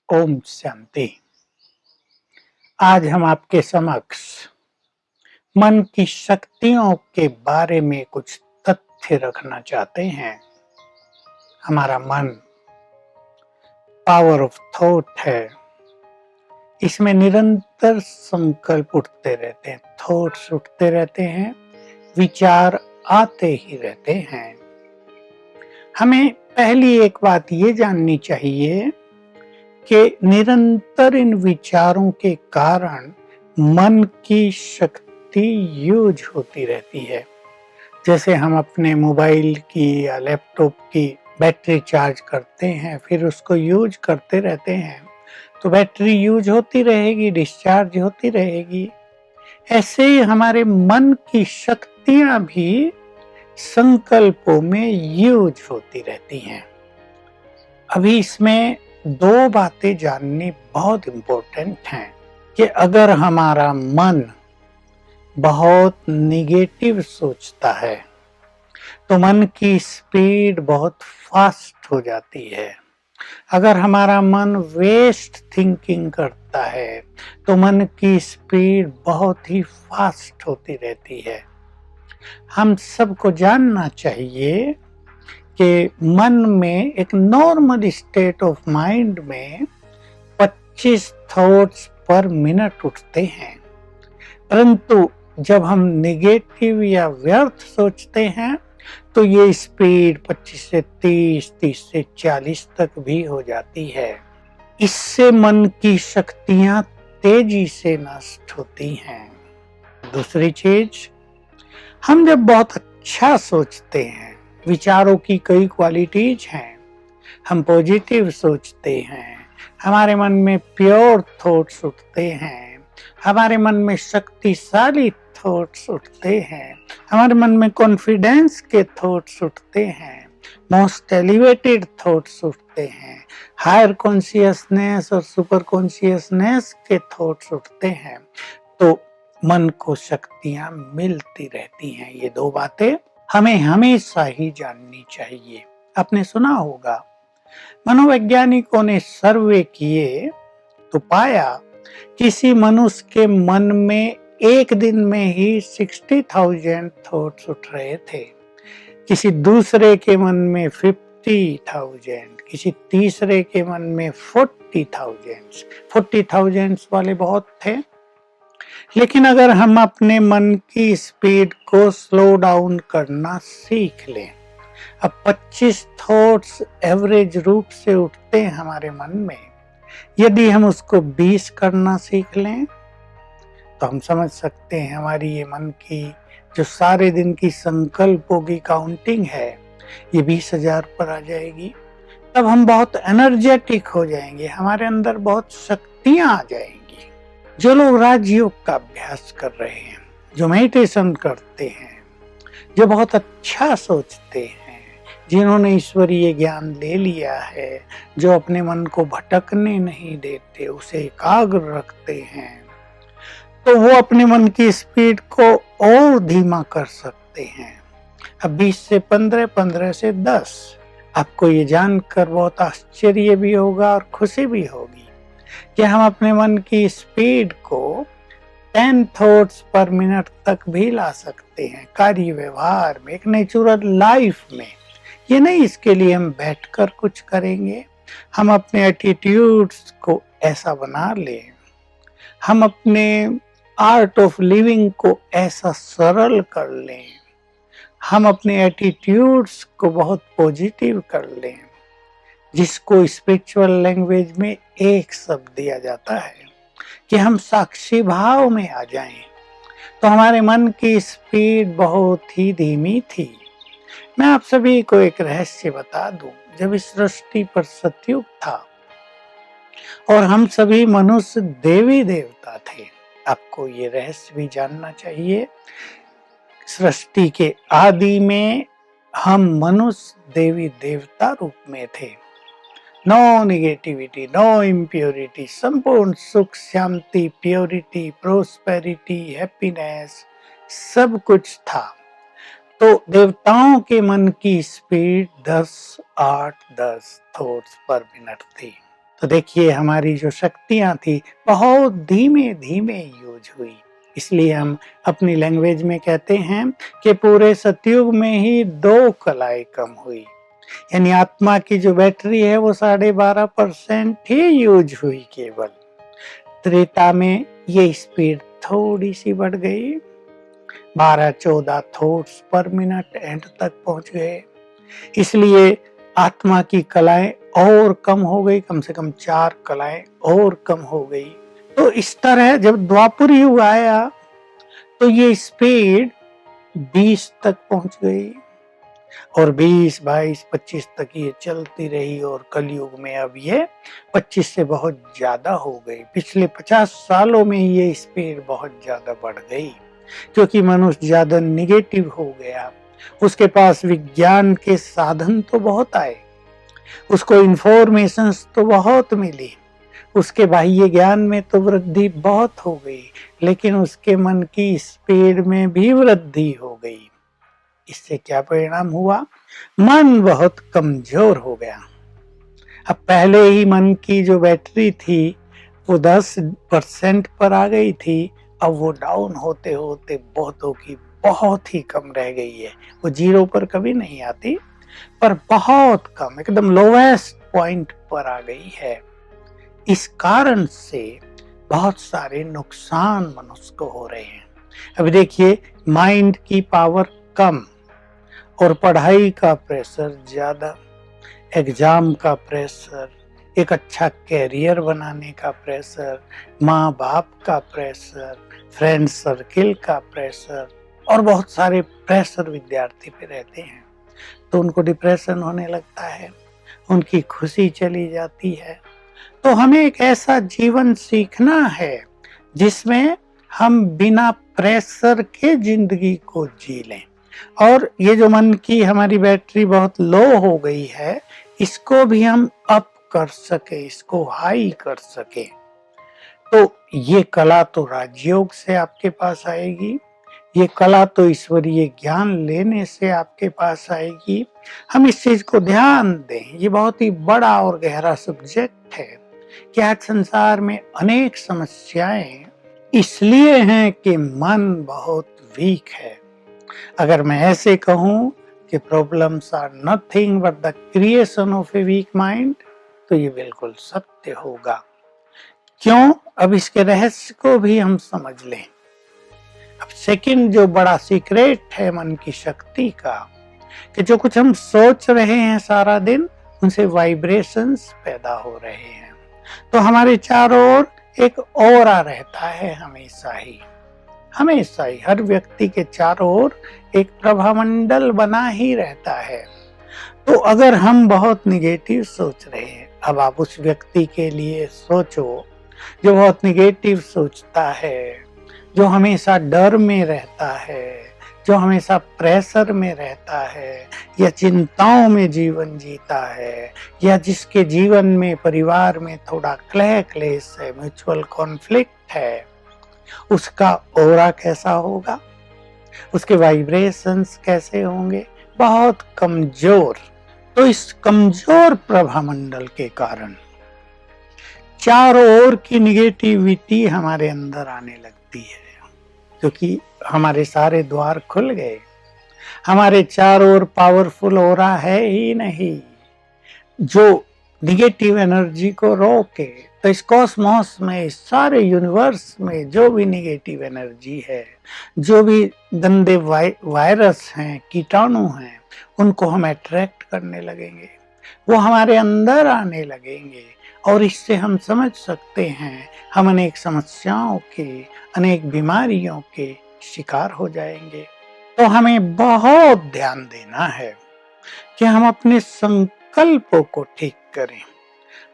ओम शांति। आज हम आपके समक्ष मन की शक्तियों के बारे में कुछ तथ्य रखना चाहते हैं। हमारा मन पावर ऑफ थॉट है। इसमें निरंतर संकल्प उठते रहते हैं, थॉट्स उठते रहते हैं, विचार आते ही रहते हैं। हमें पहली एक बात ये जाननी चाहिए कि निरंतर इन विचारों के कारण मन की शक्ति यूज होती रहती है। जैसे हम अपने मोबाइल की या लैपटॉप की बैटरी चार्ज करते हैं, फिर उसको यूज करते रहते हैं, तो बैटरी यूज होती रहेगी, डिस्चार्ज होती रहेगी। ऐसे ही हमारे मन की शक्तियां भी संकल्पों में यूज होती रहती हैं। अभी इसमें दो बातें जाननी बहुत इम्पोर्टेंट हैं कि अगर हमारा मन बहुत निगेटिव सोचता है तो मन की स्पीड बहुत फास्ट हो जाती है। अगर हमारा मन वेस्ट थिंकिंग करता है तो मन की स्पीड बहुत ही फास्ट होती रहती है। हम सबको जानना चाहिए कि मन में एक नॉर्मल स्टेट ऑफ माइंड में 25 थॉट्स पर मिनट उठते हैं, परंतु जब हम नेगेटिव या व्यर्थ सोचते हैं तो ये स्पीड 25 से 30, 30 से 40 तक भी हो जाती है। इससे मन की शक्तियां तेजी से नष्ट होती हैं। दूसरी चीज, हम जब बहुत अच्छा सोचते हैं, विचारों की कई क्वालिटीज हैं, हम पॉजिटिव सोचते हैं, हमारे मन में प्योर थॉट्स उठते हैं, हमारे मन में शक्तिशाली थॉट्स उठते हैं, हमारे मन में कॉन्फिडेंस के थॉट्स उठते हैं, मोस्ट एलिवेटेड थॉट्स उठते हैं, हायर कॉन्शियसनेस और सुपर कॉन्शियसनेस के थॉट्स उठते हैं, तो मन को शक्तियां मिलती रहती हैं। ये दो बातें हमें हमेशा ही जाननी चाहिए। आपने सुना होगा, मनोवैज्ञानिकों ने सर्वे किए तो पाया किसी मनुष्य के मन में एक दिन में ही 60,000 थॉट्स उठ रहे थे, किसी दूसरे के मन में 50,000, किसी तीसरे के मन में 40,000 वाले बहुत थे। लेकिन अगर हम अपने मन की स्पीड को स्लो डाउन करना सीख लें, अब 25 थॉट्स एवरेज रूप से उठते हैं हमारे मन में, यदि हम उसको 20 करना सीख लें तो हम समझ सकते हैं हमारी ये मन की जो सारे दिन की संकल्पों की काउंटिंग है, ये 20,000 पर आ जाएगी। तब हम बहुत एनर्जेटिक हो जाएंगे, हमारे अंदर बहुत शक्तियां आ जाएंगी। जो लोग राजयोग का अभ्यास कर रहे हैं, जो मेडिटेशन करते हैं, जो बहुत अच्छा सोचते हैं, जिन्होंने ईश्वरीय ज्ञान ले लिया है, जो अपने मन को भटकने नहीं देते, उसे एकाग्र रखते हैं, तो वो अपने मन की स्पीड को और धीमा कर सकते हैं। अब 20 से 15, 15 से 10। आपको ये जानकर बहुत आश्चर्य भी होगा और खुशी भी होगी कि हम अपने मन की स्पीड को 10 थॉट्स पर मिनट तक भी ला सकते हैं कार्य व्यवहार में, एक नेचुरल लाइफ में। ये नहीं इसके लिए हम बैठकर कुछ करेंगे, हम अपने एटीट्यूड्स को ऐसा बना लें, हम अपने आर्ट ऑफ लिविंग को ऐसा सरल कर लें, हम अपने एटीट्यूड्स को बहुत पॉजिटिव कर लें, जिसको स्पिरिचुअल लैंग्वेज में एक शब्द दिया जाता है कि हम साक्षी भाव में आ जाएं। तो हमारे मन की स्पीड बहुत ही धीमी थी। मैं आप सभी को एक रहस्य बता दूं, जब इस सृष्टि पर सतयुग था और हम सभी मनुष्य देवी देवता थे, आपको ये रहस्य भी जानना चाहिए। सृष्टि के आदि में हम मनुष्य देवी देवता रूप में थे। नो नेगेटिविटी, नो इम्प्योरिटी, संपूर्ण सुख, शांति, प्योरिटी, प्रोस्पेरिटी, हैप्पीनेस, सब कुछ था। तो देवताओं के मन की स्पीड 10, 8, 10 थॉट्स पर मिनट थी। तो देखिए हमारी जो शक्तियाँ थी बहुत धीमे-धीमे यूज़ हुई। इसलिए हम अपनी लैंग्वेज में कहते हैं कि पूरे सतयुग में ही 2 कलाएँ कम हुई। यानी आत्मा की जो बैटरी है वो 12.5% ही यूज़ हुई केवल। त्रेता में ये स्पीड थोड़ी-सी बढ़ गई, 12-14 थॉट्स पर मिनट एंड तक पहुँच गए। इसलिए आत्मा की कलाएँ और कम हो गई, कम से कम 4 कलाएँ और कम हो गई। तो इस तरह जब द्वापर युग आया तो ये स्पीड 20 तक पहुँच गई और 20, 22, 25 तक ये चलती रही और कलयुग में अब ये 25 से बहुत ज़्यादा हो गई। पिछले 50 सालों में ये स्पीड बहुत ज़्यादा बढ़ गई क्योंकि मनुष्य ज़्यादा नेगेटिव हो गया। उसके पास विज्ञान के साधन तो बहुत आए, उसको इन्फॉर्मेशंस तो बहुत मिली, उसके बाह्य ज्ञान में तो वृद्धि बहुत हो गई, लेकिन उसके मन की स्पीड में भी वृद्धि हो गई। इससे क्या परिणाम हुआ? मन बहुत कमजोर हो गया। अब पहले ही मन की जो बैटरी थी वो 10% पर आ गई थी, अब वो डाउन होते होते बहुतों की बहुत ही कम रह गई है। वो 0 पर कभी नहीं आती, पर बहुत कम, एकदम लोवेस्ट पॉइंट पर आ गई है। इस कारण से बहुत सारे नुकसान मनुष्य को हो रहे हैं। अभी देखिए माइंड की पावर कम और पढ़ाई का प्रेशर ज्यादा, एग्जाम का प्रेशर, एक अच्छा कैरियर बनाने का प्रेशर, माँ बाप का प्रेशर, फ्रेंड सर्किल का प्रेशर और बहुत सारे प्रेशर विद्यार्थी पे रहते हैं तो उनको डिप्रेशन होने लगता है, उनकी खुशी चली जाती है। तो हमें एक ऐसा जीवन सीखना है जिसमें हम बिना प्रेशर के जिंदगी को जी लें और ये जो मन की हमारी बैटरी बहुत लो हो गई है इसको भी हम अप कर सके, इसको हाई कर सके। तो ये कला तो राजयोग से आपके पास आएगी, ये कला तो ईश्वरीय ज्ञान लेने से आपके पास आएगी। हम इस चीज को ध्यान दें, ये बहुत ही बड़ा और गहरा सब्जेक्ट है कि आज संसार में अनेक समस्याएं इसलिए हैं कि मन बहुत वीक है। अगर मैं ऐसे कहूं कि problems are nothing but the creation of a weak mind तो ये बिल्कुल सत्य होगा। क्यों? अब इसके रहस्य को भी हम समझ लें। अब सेकंड जो बड़ा सीक्रेट है मन की शक्ति का कि जो कुछ हम सोच रहे हैं सारा दिन उनसे वाइब्रेशंस पैदा हो रहे हैं। तो हमारे चारों ओर एक ऑरा रहता है हमेशा ही, हमेशा ही हर व्यक्ति के चारों ओर एक प्रभामंडल बना ही रहता है। तो अगर हम बहुत निगेटिव सोच रहे हैं, अब आप उस व्यक्ति के लिए सोचो जो बहुत निगेटिव सोचता है, जो हमेशा डर में रहता है, जो हमेशा प्रेशर में रहता है या चिंताओं में जीवन जीता है या जिसके जीवन में परिवार में थोड़ा कलह क्लेश है, म्यूचुअल कॉन्फ्लिक्ट है, उसका ऑरा कैसा होगा, उसके वाइब्रेशंस कैसे होंगे? बहुत कमजोर। तो इस कमजोर प्रभामंडल के कारण चारों ओर की निगेटिविटी हमारे अंदर आने लगती है क्योंकि हमारे सारे द्वार खुल गए, हमारे चारों ओर पावरफुल ऑरा है ही नहीं जो निगेटिव एनर्जी को रोके। तो इस कॉस्मोस में, इस सारे यूनिवर्स में जो भी निगेटिव एनर्जी है, जो भी गंदे वायरस हैं, कीटाणु हैं, उनको हम अट्रैक्ट करने लगेंगे, वो हमारे अंदर आने लगेंगे और इससे हम समझ सकते हैं हम अनेक समस्याओं के, अनेक बीमारियों के शिकार हो जाएंगे। तो हमें बहुत ध्यान देना है कि हम अपने संकल्पों को ठीक करें,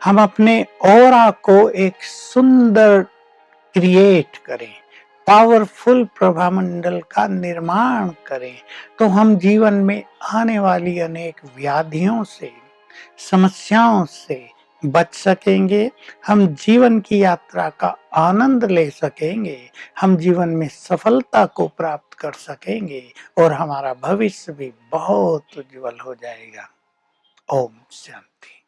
हम अपने ऑरा को एक सुंदर क्रिएट करें, पावरफुल प्रभामंडल का निर्माण करें, तो हम जीवन में आने वाली अनेक व्याधियों से, समस्याओं से बच सकेंगे, हम जीवन की यात्रा का आनंद ले सकेंगे, हम जीवन में सफलता को प्राप्त कर सकेंगे और हमारा भविष्य भी बहुत उज्जवल हो जाएगा। ओम शांति।